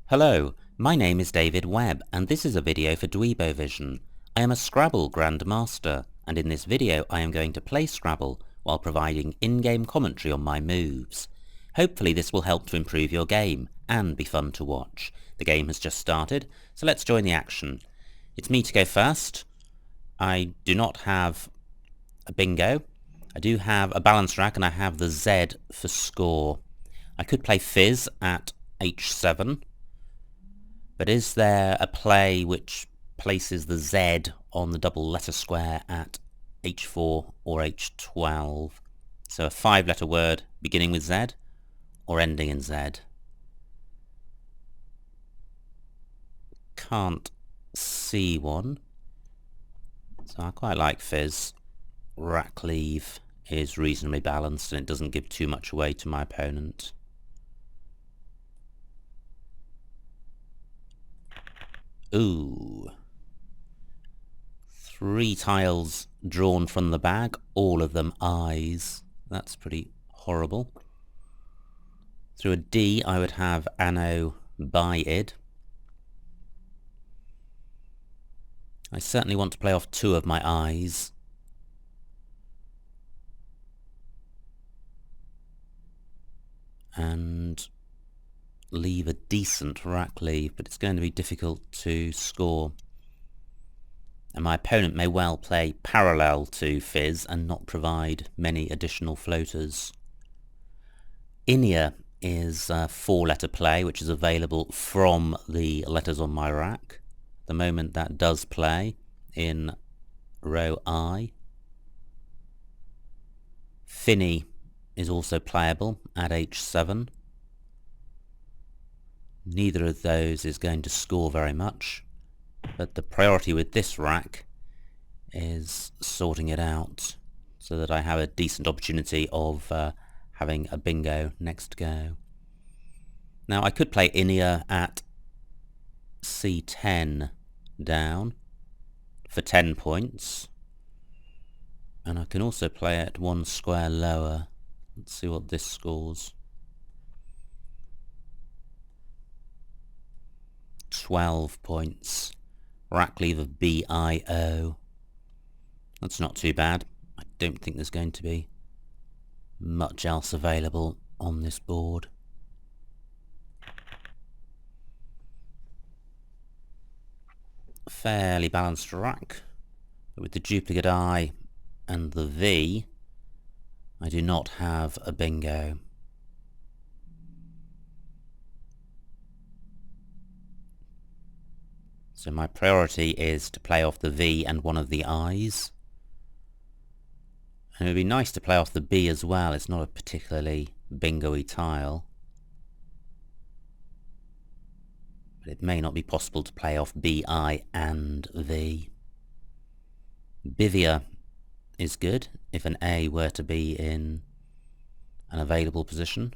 Hello, my name is David Webb and this is a video for Dweebovision. I am a Scrabble grandmaster and in this video I am going to play Scrabble while providing in-game commentary on my moves. Hopefully this will help to improve your game and be fun to watch. The game has just started, so let's join the action. It's me to go first. I do not have a bingo. I do have a balance rack and I have the Z for score. I could play Fizz at H7. But is there a play which places the Z on the double letter square at H4 or H12? So a 5-letter word beginning with Z or ending in Z? Can't see one. So I quite like Fizz. Rack leave is reasonably balanced and it doesn't give too much away to my opponent. Ooh. 3 tiles drawn from the bag, all of them eyes. That's pretty horrible. Through a D I would have Anno Bide. I certainly want to play off 2 of my eyes. And leave a decent rack leave, but it's going to be difficult to score. And my opponent may well play parallel to Fizz and not provide many additional floaters. Inia is a 4-letter play which is available from the letters on my rack. At the moment that does play in row I. Finny is also playable at H7. Neither of those is going to score very much, but the priority with this rack is sorting it out so that I have a decent opportunity of having a bingo next go. Now I could play Inia at C10 down for 10 points, and I can also play it 1 square lower. Let's see what this scores. 12 points. Rack leave of BIO. That's not too bad. I don't think there's going to be much else available on this board. Fairly balanced rack, but with the duplicate I and the V, I do not have a bingo. So my priority is to play off the V and one of the I's. And it would be nice to play off the B as well. It's not a particularly bingo-y tile. But it may not be possible to play off B, I and V. Bivia is good if an A were to be in an available position.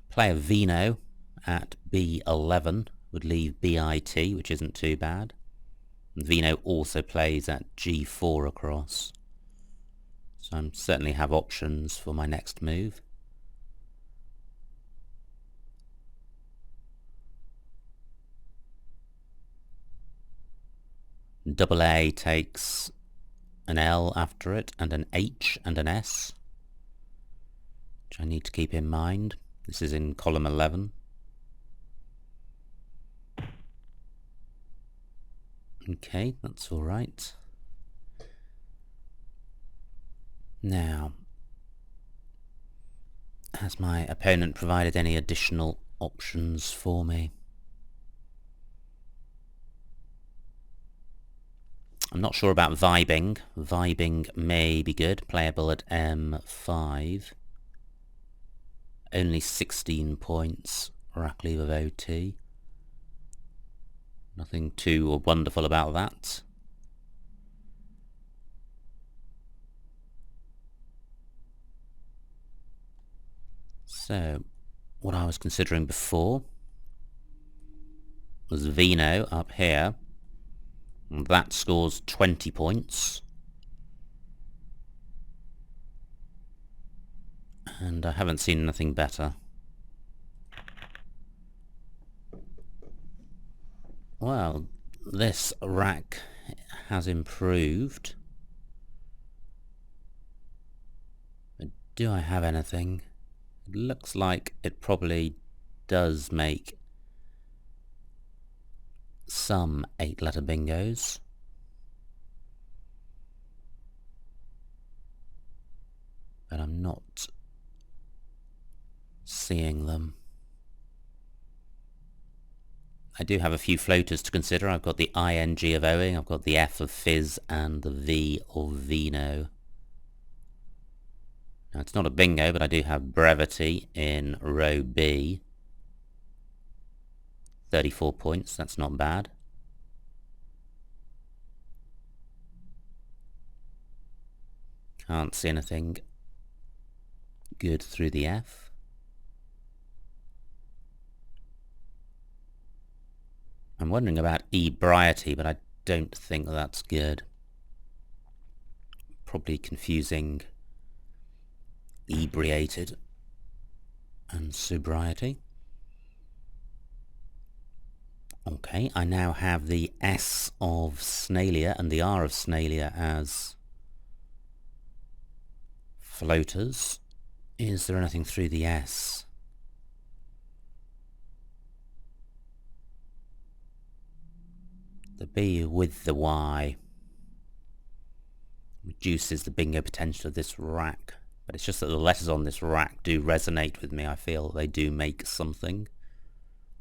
Play a Vino at B11 would leave BIT, which isn't too bad. And Vino also plays at G4 across. So I certainly have options for my next move. Double A takes an L after it, and an H and an S, which I need to keep in mind. This is in column 11. Okay, that's all right. Now, has my opponent provided any additional options for me? I'm not sure about vibing. Vibing may be good, playable at M5. Only 16 points, rack leave of OT. Nothing too wonderful about that. So, what I was considering before was Vino up here. And that scores 20 points. And I haven't seen anything better. Well, this rack has improved. But do I have anything? It looks like it probably does make some 8-letter bingos. But I'm not seeing them. I do have a few floaters to consider. I've got the ing of owing, I've got the f of fizz, and the v of vino. Now it's not a bingo, but I do have brevity in row B. 34 points, that's not bad. Can't see anything good through the F. I'm wondering about ebriety, but I don't think that's good. Probably confusing ebriated and sobriety. Okay, I now have the S of snalia and the R of snalia as floaters. Is there anything through the S? The B with the Y reduces the bingo potential of this rack, but it's just that the letters on this rack do resonate with me. I feel they do make something,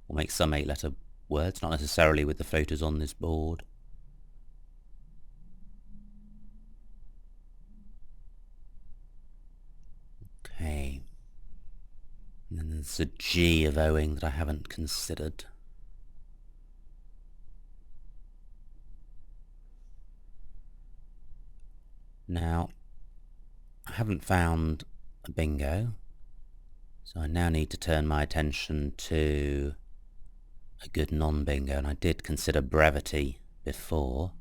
or make some 8-letter words, not necessarily with the floaters on this board. Okay. And then there's a G of owing that I haven't considered. Now, I haven't found a bingo, so I now need to turn my attention to a good non-bingo, and I did consider brevity before.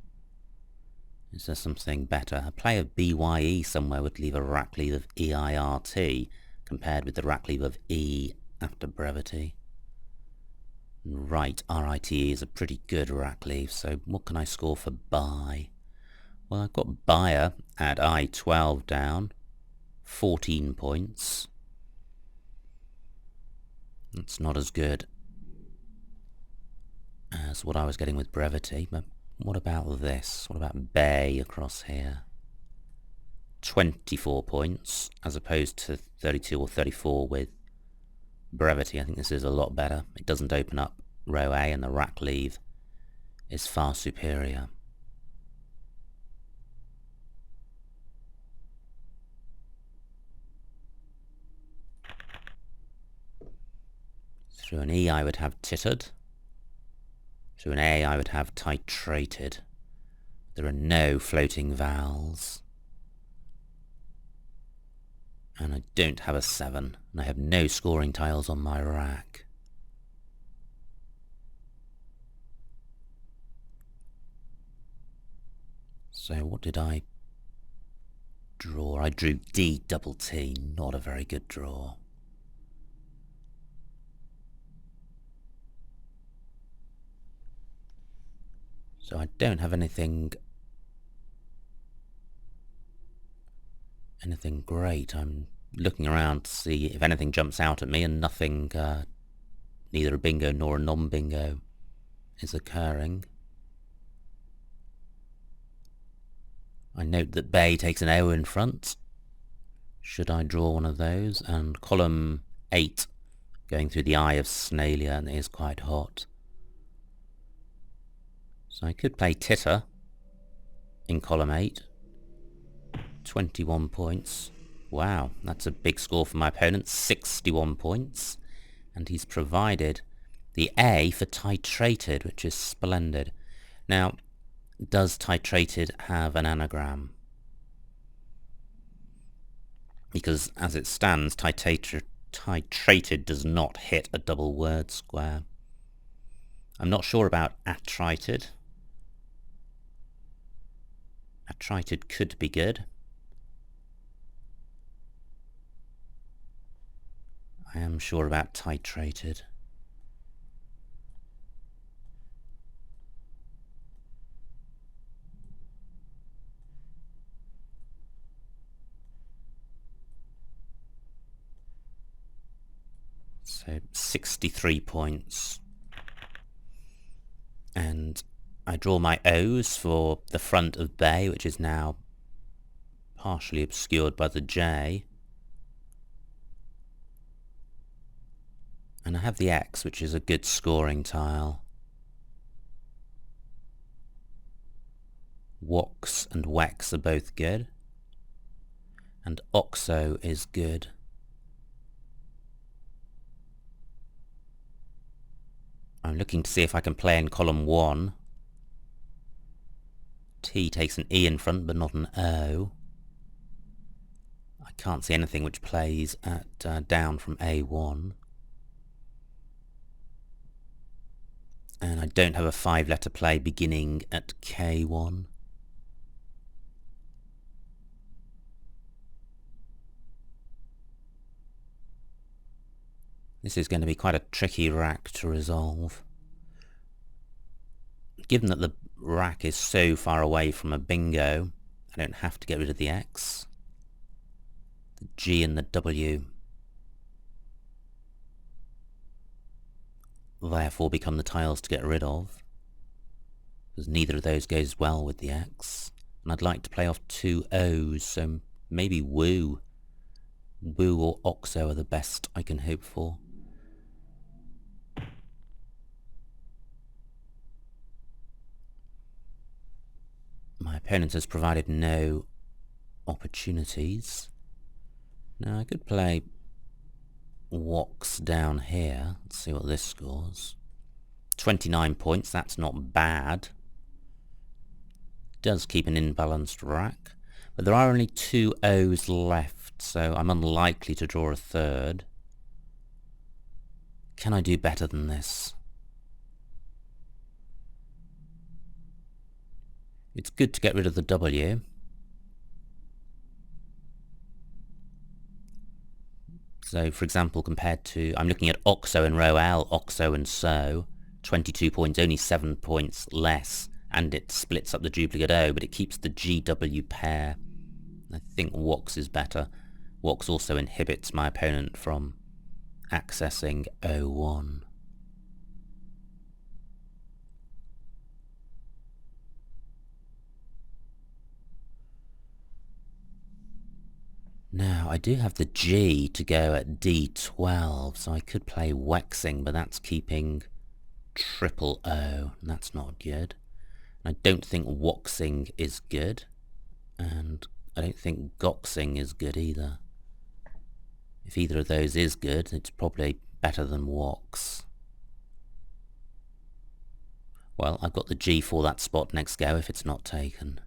Is there something better? A play of BYE somewhere would leave a rack leave of EIRT compared with the rack leave of E after brevity. Right, RITE is a pretty good rack leave, so what can I score for buy? Well, I've got buyer at I12 down, 14 points. That's not as good as what I was getting with brevity, but what about this? What about bay across here? 24 points as opposed to 32 or 34 with brevity. I think this is a lot better. It doesn't open up row A and the rack leave is far superior. Through an E I would have tittered. Through an A I would have titrated. There are no floating vowels. And I don't have a 7, and I have no scoring tiles on my rack. So what did I draw? I drew DWT, not a very good draw. So I don't have anything great. I'm looking around to see if anything jumps out at me, and nothing, neither a bingo nor a non-bingo is occurring. I note that bay takes an O in front. Should I draw one of those? And column 8 going through the eye of snalia, and it is quite hot. So I could play titter in column 8. 21 points. Wow, that's a big score for my opponent. 61 points. And he's provided the A for titrated, which is splendid. Now, does titrated have an anagram? Because as it stands, titrated does not hit a double word square. I'm not sure about attrited. Attrited could be good. I am sure about titrated. So 63 points. And I draw my O's for the front of bay, which is now partially obscured by the J. And I have the X, which is a good scoring tile. Wox and Wex are both good. And Oxo is good. I'm looking to see if I can play in column 1. T takes an E in front, but not an O. I can't see anything which plays at down from A1. And I don't have a 5-letter play beginning at K1. This is going to be quite a tricky rack to resolve. Given that the rack is so far away from a bingo, I don't have to get rid of the X. The G and the W therefore become the tiles to get rid of, because neither of those goes well with the X. And I'd like to play off 2 O's, so maybe Woo. Woo or Oxo are the best I can hope for. My opponent has provided no opportunities. Now I could play Wox down here. Let's see what this scores. 29 points, that's not bad. Does keep an imbalanced rack. But there are only 2 O's left, so I'm unlikely to draw a third. Can I do better than this? It's good to get rid of the W. So, for example, compared to, I'm looking at Oxo and row L, Oxo and So, 22 points, only 7 points less, and it splits up the duplicate O, but it keeps the GW pair. I think Wox is better. Wox also inhibits my opponent from accessing O1. Now, I do have the G to go at D12, so I could play Wexing, but that's keeping triple O, and that's not good. I don't think Woxing is good, and I don't think Goxing is good either. If either of those is good, it's probably better than Wox. Well, I've got the G for that spot next go if it's not taken.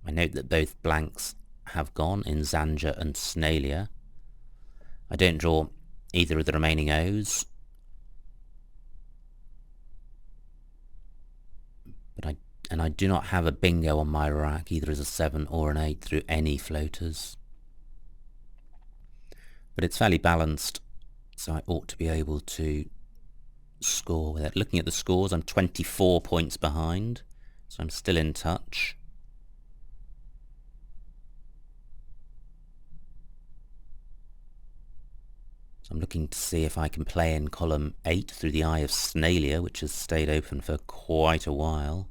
I note that both blanks have gone in Zanja and Snalia. I don't draw either of the remaining O's, but I do not have a bingo on my rack, either as a 7 or an 8 through any floaters. But it's fairly balanced, so I ought to be able to score with it. Looking at the scores, I'm 24 points behind, so I'm still in touch. I'm looking to see if I can play in column 8 through the eye of Snalia, which has stayed open for quite a while.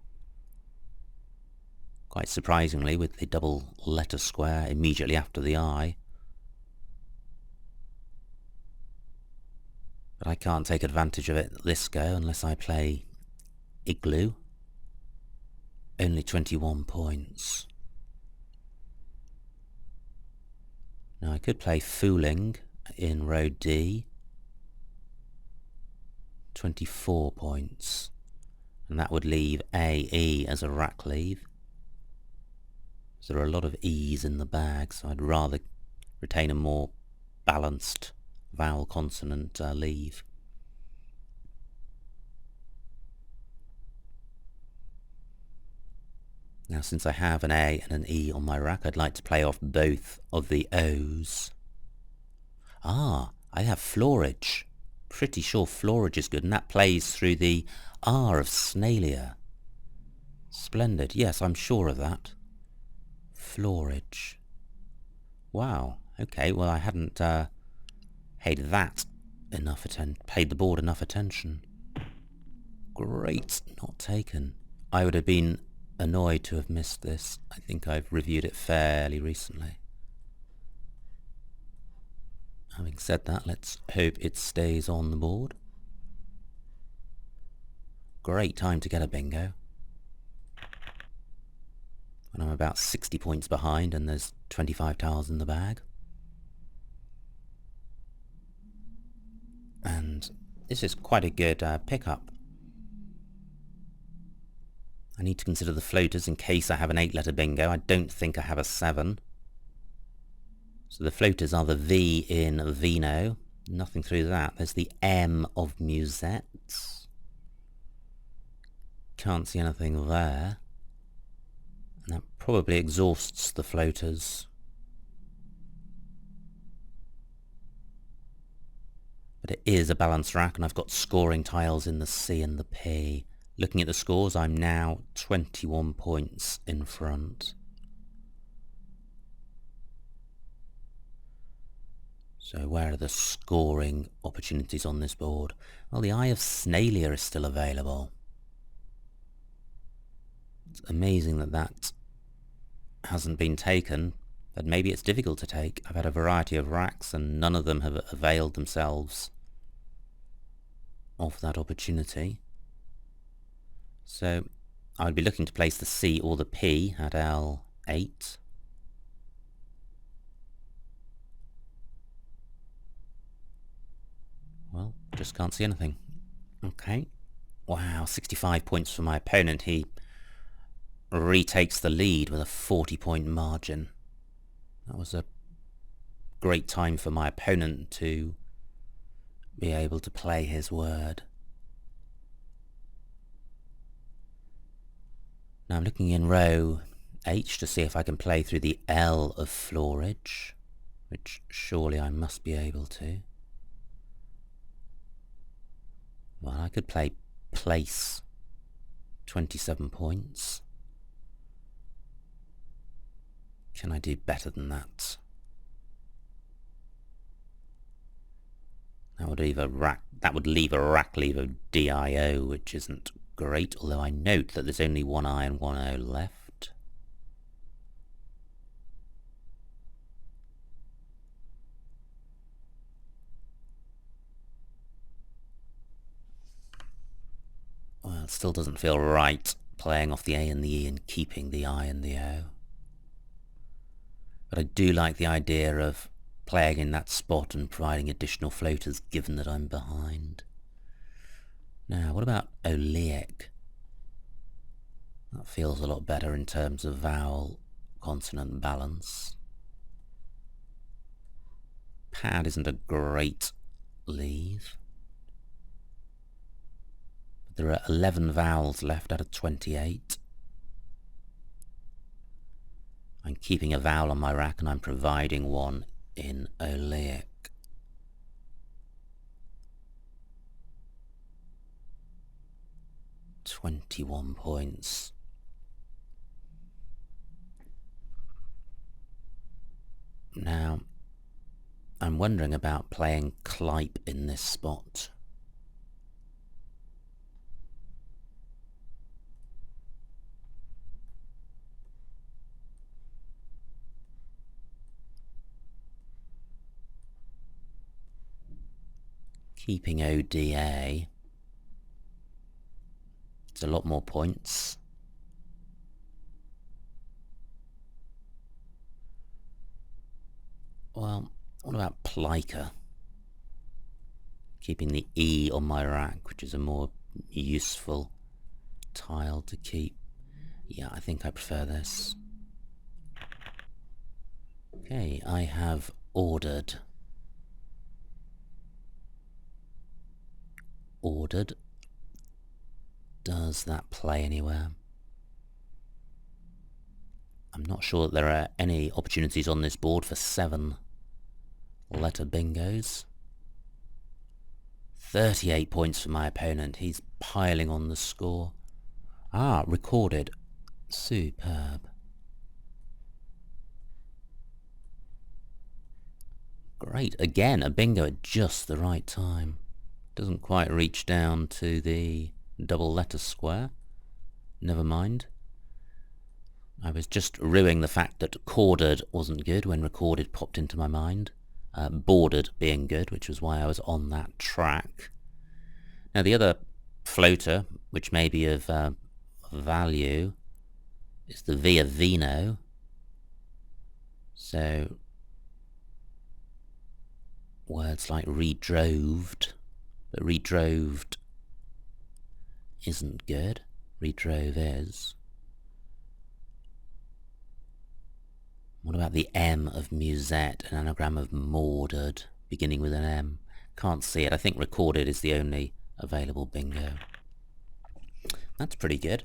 Quite surprisingly, with the double letter square immediately after the eye. But I can't take advantage of it this go unless I play Igloo. Only 21 points. Now I could play Fooling in row D. 24 points. And that would leave AE as a rack leave. So there are a lot of E's in the bag, so I'd rather retain a more balanced vowel consonant leave. Now, since I have an A and an E on my rack, I'd like to play off both of the O's. Ah, I have floorage. Pretty sure floorage is good, and that plays through the R of snailier. Splendid. Yes, I'm sure of that. Floorage. Wow. Okay, well, I hadn't paid the board enough attention. Great, not taken. I would have been annoyed to have missed this. I think I've reviewed it fairly recently. Having said that, let's hope it stays on the board. Great time to get a bingo. When I'm about 60 points behind and there's 25 tiles in the bag. And this is quite a good pickup. I need to consider the floaters in case I have an 8-letter bingo. I don't think I have a 7. So the floaters are the V in Vino. Nothing through that. There's the M of Musettes. Can't see anything there. And that probably exhausts the floaters. But it is a balanced rack, and I've got scoring tiles in the C and the P. Looking at the scores, I'm now 21 points in front. So where are the scoring opportunities on this board? Well, the Eye of Snailier is still available. It's amazing that that hasn't been taken, but maybe it's difficult to take. I've had a variety of racks and none of them have availed themselves of that opportunity. So I would be looking to place the C or the P at L8. Well, just can't see anything. Okay. Wow, 65 points for my opponent. He retakes the lead with a 40-point margin. That was a great time for my opponent to be able to play his word. Now I'm looking in row H to see if I can play through the L of floorage, which surely I must be able to. Well, I could play place, 27 points. Can I do better than that? That would leave a rack leave of DIO, which isn't great, although I note that there's only one I and one O left. Well, it still doesn't feel right playing off the A and the E and keeping the I and the O. But I do like the idea of playing in that spot and providing additional floaters given that I'm behind. Now, what about Oleic? That feels a lot better in terms of vowel-consonant balance. Pad isn't a great leave. But there are 11 vowels left out of 28. I'm keeping a vowel on my rack and I'm providing one in Oleic. $21 points. Now, I'm wondering about playing Clipe in this spot. Keeping ODA. It's a lot more points. Well, what about Plica? Keeping the E on my rack, which is a more useful tile to keep. Yeah, I think I prefer this. Okay, I have ordered. Ordered. Does that play anywhere? I'm not sure that there are any opportunities on this board for 7-letter bingos. 38 points for my opponent. He's piling on the score. Ah, recorded. Superb. Great. Again, a bingo at just the right time. Doesn't quite reach down to the double letter square. Never mind. I was just rueing the fact that chorded wasn't good when recorded popped into my mind. Bordered being good, which was why I was on that track. Now the other floater, which may be of value, is the via vino. So words like redroved, but redroved isn't good. Redrove is. What about the M of musette, an anagram of mortared, beginning with an M? Can't see it. I think recorded is the only available bingo. That's pretty good.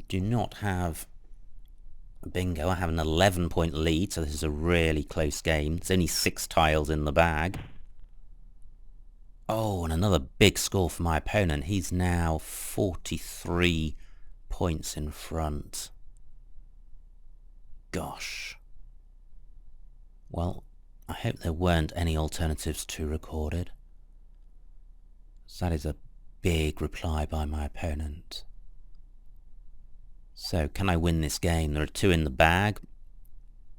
Do not have a bingo. I have an 11-point lead, so this is a really close game. It's only 6 tiles in the bag. Oh, and another big score for my opponent. He's now 43 points in front. Gosh. Well, I hope there weren't any alternatives to recorded. So that is a big reply by my opponent. So, can I win this game? There are 2 in the bag.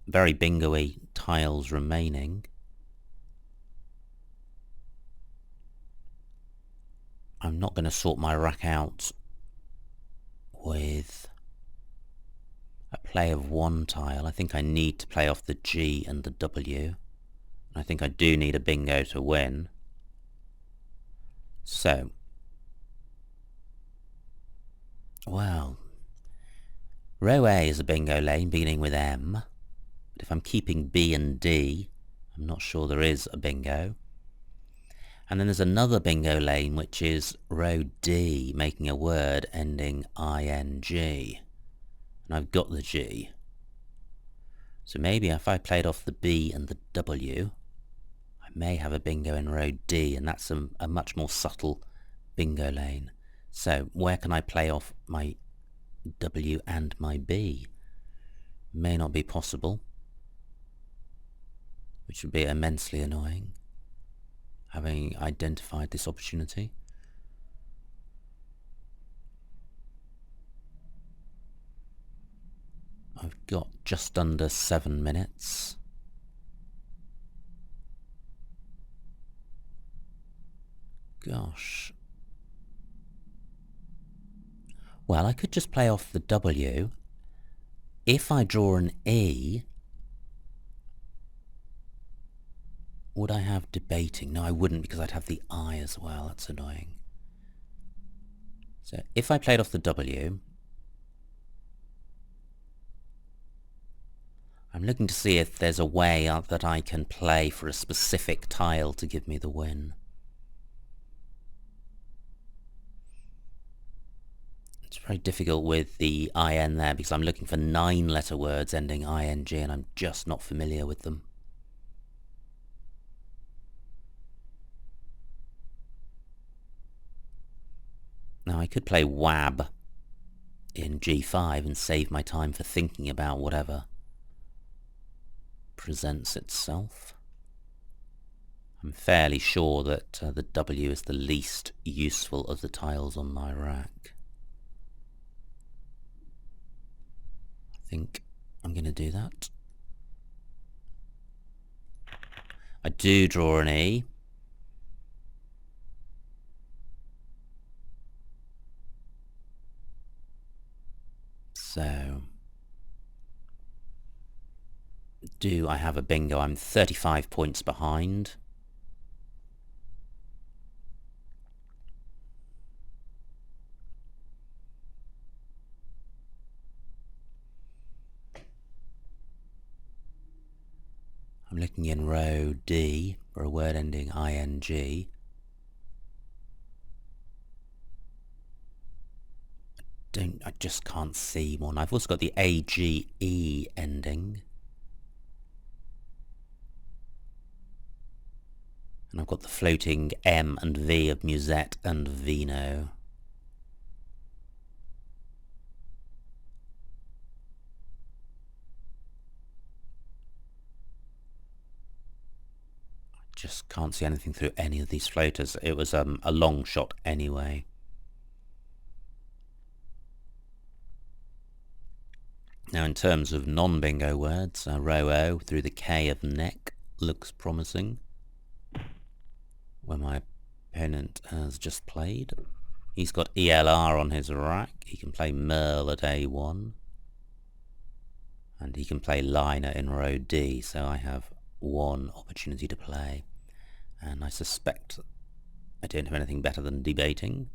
Very bingo-y tiles remaining. I'm not going to sort my rack out with a play of 1 tile. I think I need to play off the G and the W. I think I do need a bingo to win. So, well, row A is a bingo lane beginning with M, but if I'm keeping B and D, I'm not sure there is a bingo. And then there's another bingo lane which is row D, making a word ending ing. And I've got the G. So maybe if I played off the B and the W, I may have a bingo in row D, and that's a much more subtle bingo lane. So where can I play off my W and my B? May not be possible, which would be immensely annoying, having identified this opportunity. I've got just under 7 minutes. Gosh. Well, I could just play off the W. If I draw an E, would I have debating? No, I wouldn't, because I'd have the I as well. That's annoying. So if I played off the W, I'm looking to see if there's a way that I can play for a specific tile to give me the win. It's very difficult with the IN there because I'm looking for 9-letter words ending ING and I'm just not familiar with them. Now I could play WAB in G5 and save my time for thinking about whatever presents itself. I'm fairly sure that the W is the least useful of the tiles on my rack. I think I'm going to do that. I do draw an E. So, do I have a bingo? I'm 35 points behind. I'm looking in row D for a word ending ING. I just can't see one. I've also got the AGE ending. And I've got the floating M and V of musette and vino. Just can't see anything through any of these floaters. It was a long shot anyway. Now in terms of non-bingo words, row O through the K of neck looks promising. Where my opponent has just played. He's got ELR on his rack. He can play Merle at A1. And he can play Liner in row D, so I have one opportunity to play. And I suspect I don't have anything better than debating.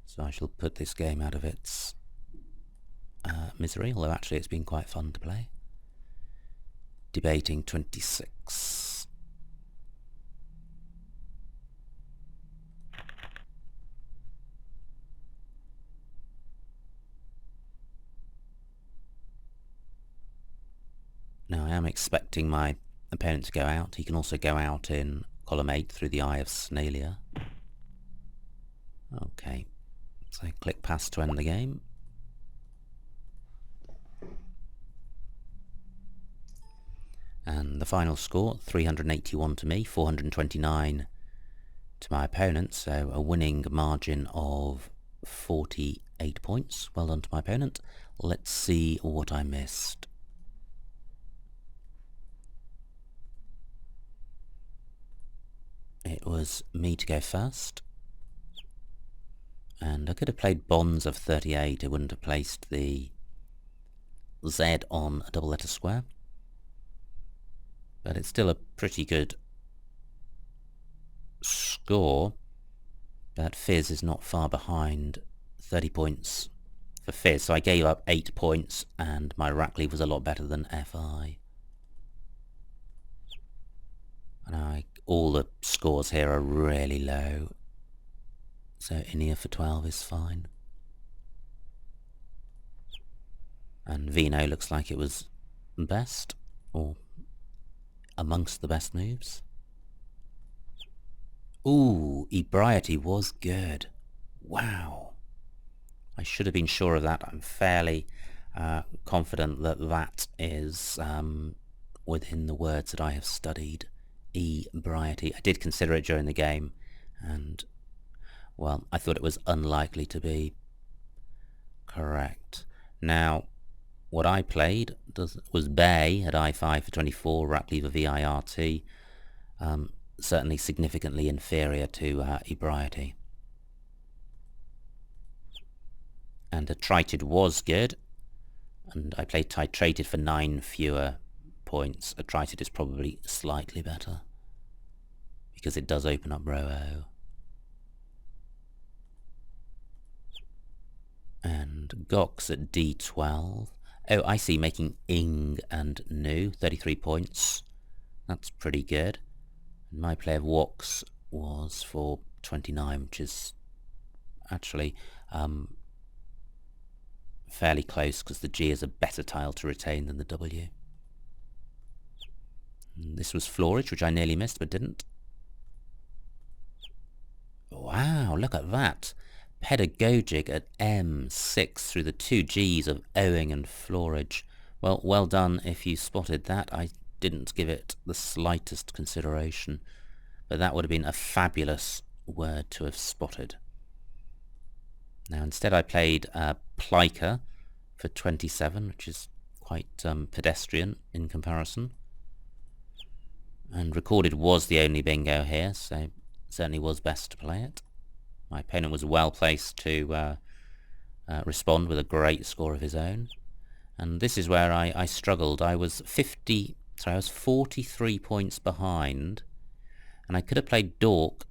So I shall put this game out of its misery, although actually it's been quite fun to play. Debating 26. Now I am expecting my opponent to go out. He can also go out in column 8 through the Eye of Snalia. Okay, so click pass to end the game. And the final score, 381 to me, 429 to my opponent, so a winning margin of 48 points. Well done to my opponent. Let's see what I missed. It was me to go first. And I could have played bonds of 38. It wouldn't have placed the Z on a double letter square. But it's still a pretty good score. But Fizz is not far behind. 30 points for Fizz. So I gave up 8 points and my rack leave was a lot better than FI. And all the scores here are really low. So in here for 12 is fine. And Vino looks like it was best, or amongst the best moves. Ooh, Ebriety was good. Wow. I should have been sure of that. I'm fairly confident that that is within the words that I have studied. Ebriety. I did consider it during the game, and well, I thought it was unlikely to be correct. Now, what I played was Bay at I5 for 24, rack lever VIRT, certainly significantly inferior to Ebriety. And a Trited was good, and I played Titrated for 9 fewer points. A Trited is probably slightly better, because it does open up row O. And Gox at D12. Oh, I see, making Ing and Nu, 33 points. That's pretty good. And my play of Wox was for 29, which is actually fairly close, because the G is a better tile to retain than the W. And this was Floorage, which I nearly missed, but didn't. Wow, look at that. Pedagogic at M6 through the 2 Gs of Owing and Floorage. Well done if you spotted that. I didn't give it the slightest consideration, but that would have been a fabulous word to have spotted. Now instead I played Plica for 27, which is quite pedestrian in comparison. And Recorded was the only bingo here, so it certainly was best to play it. My opponent was well placed to respond with a great score of his own. And this is where I struggled. I was 43 points behind, and I could have played Dork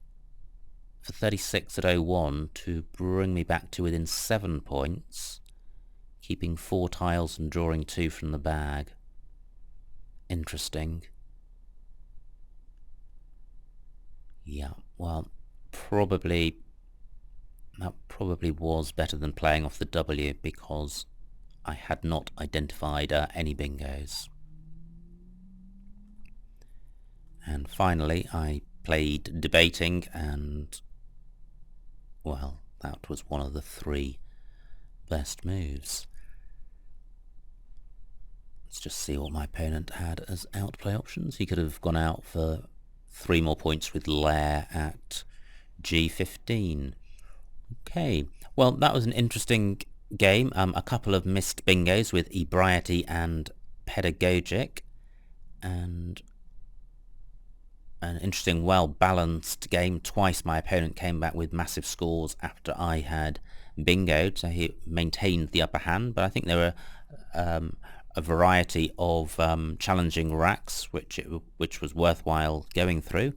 for 36 at 01 to bring me back to within 7 points, keeping 4 tiles and drawing 2 from the bag. Interesting. Yeah, well, probably that probably was better than playing off the W because I had not identified any bingos. And finally I played debating, and well, that was one of the 3 best moves. Let's just see what my opponent had as outplay options. He could have gone out for 3 more points with lair at G15. Okay, well, that was an interesting game. A couple of missed bingos with ebriety and pedagogic, and an interesting, well-balanced game. Twice my opponent came back with massive scores after I had bingoed, so he maintained the upper hand, but I think there were a variety of challenging racks which was worthwhile going through.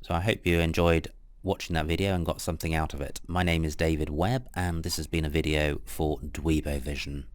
So I hope you enjoyed watching that video and got something out of it. My name is David Webb, and this has been a video for Dweebovision.